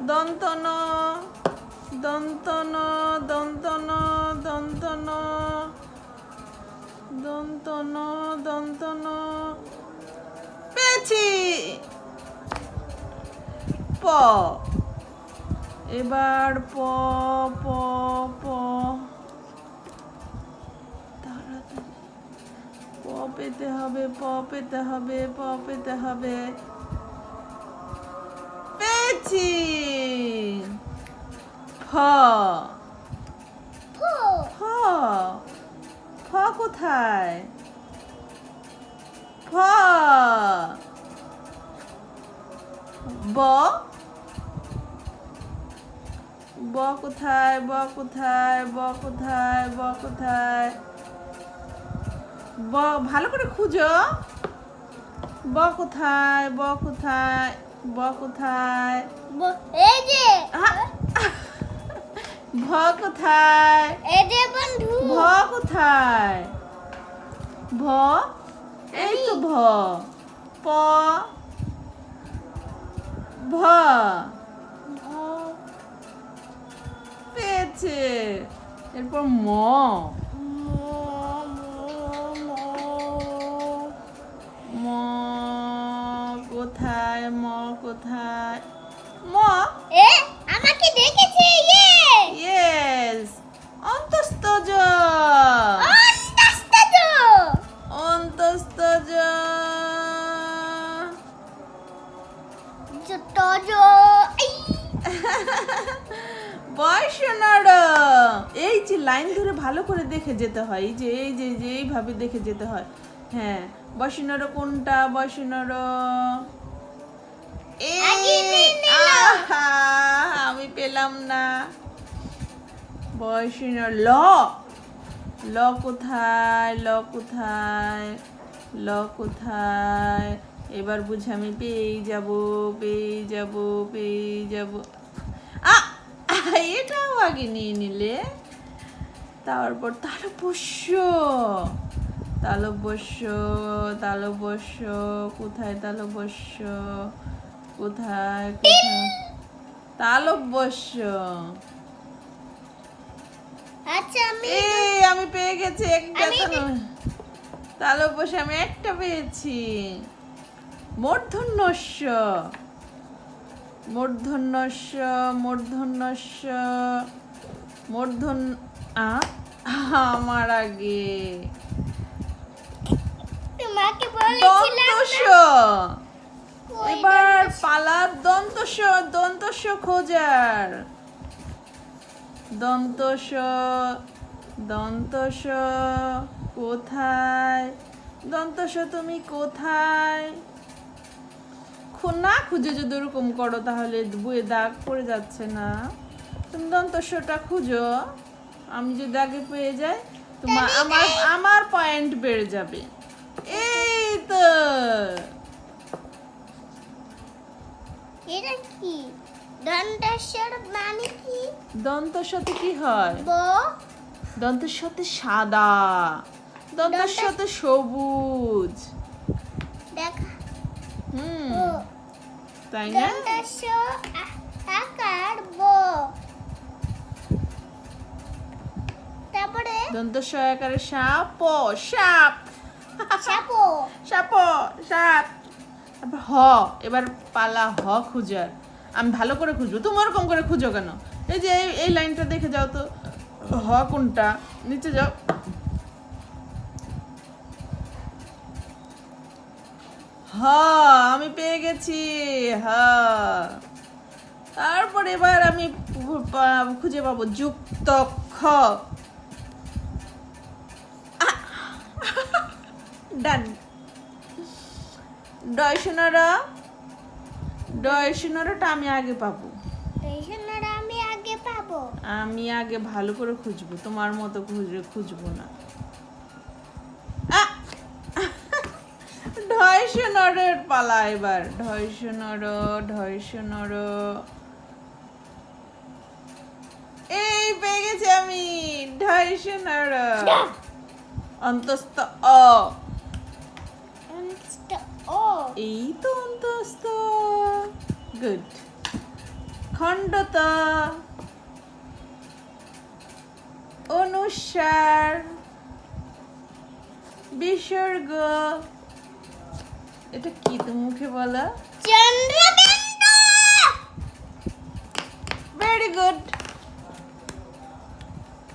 দন্ত ন দন্ত ন দন্ত ন দন্ত ন দন্ত ন দন্ত ন পেয়েছি। প এবার প প প তাড়াতাড়ি প পেতে হবে, প পেতে হবে, প পেতে হবে। পেয়েছি। ফ ফ ফ কোথায়? ফ ব ব কোথায়? ব কোথায়? ব কোথায়? ব কোথায়? ব ভালো করে খুঁজো। ব কোথায়? ব কোথায়? ব কোথায়? এই যে ভ কোথায়? এই যে বন্ধু ভ কোথায়? ভ এই তো ভ। প ভ পেয়েছে। এরপর ম ম কোথায়? ম কোথায়? ম এ আমাকে দেখেছে ইয়ে ইয়েস অন্তস্তজ অন্তস্তজ অন্তস্তজ যতজ বয়সনর। এই যে লাইন ধরে ভালো করে দেখে যেতে হয়, এই যে এই যে যে এইভাবে দেখে যেতে হয়। হ্যাঁ বয়সনর কোনটা? বয়সনর আমি পেলাম না। বয়সনর ল ল কোথায়? ল কোথায়? ল কোথায়? এবার বুঝে আমি পেয়ে যাব, পেয়ে যাব, পেয়ে যাব। এটাও আগে নিয়ে নিলে। তারপর তালব্য তালব্য তালব্য কোথায়? তালব্য কোথায়? কোথায়? তালব্য আচ্ছা আমি পেয়ে গেছি একটা। তালব্য আমি একটা পেয়েছি। মূর্ধন্যস্য মূর্ধন্যস্য মূর্ধন্যস্য মূর্ধন আমার আগে তোমাকে বলেছিলাম দন্তস্য। এবার পালার দন্তস্য দন্তস্য খোঁজার। দন্তস্য দন্তস্য কোথায়? দন্তস্য তুমি কোথায়? না খুঁজে যদি ওরকম করো তাহলে বইয়ে দাগ পড়ে যাচ্ছে না। তুমি দন্তস্যটা খুঁজো। আমি যদি আগে পেয়ে যাই তোমার আমার পয়েন্ট বেড়ে যাবে। এই তো এটা কি দন্তস্বর মানে কি? দন্তস্যতে কি হয়? ব দন্তস্যতে সাদা, দন্তস্যতে সবুজ। দেখা তাই না? দন্তস্ব আকার ব তারপরে দন্তস্য আকারে সাপ সাপ চাপো সাপ সাপ। তারপর হ এবার পালা হ খুঁজার। আমি ভালো করে খুঁজবো, তুমি ওরকম করে খুঁজো কেন? এই যে এই লাইনটা দেখে যাও তো, হ কোনটা? নিচে যাও। হ আমি পেয়ে গেছি। হ তারপর এবার আমি খুঁজে পাবো যুক্ত খ। ডান। ডয়সনরটা আমি আগে পাবো। আমি আগে পাবো। আমি আগে ভালো করে খুঁজবো, তোমার মতো খুঁজবো না। ঢয়সনরের পালা এবার। ঢয়সনর এই পেয়ে গেছি আমি। ঢয়সনর অন্তস্থ অ ও এই তো অন্তস্থ। গুড। খ খণ্ডত, অনুস্বার, বিসর্গ। এটা কি তুমি মুখে বলো? চন্দ্র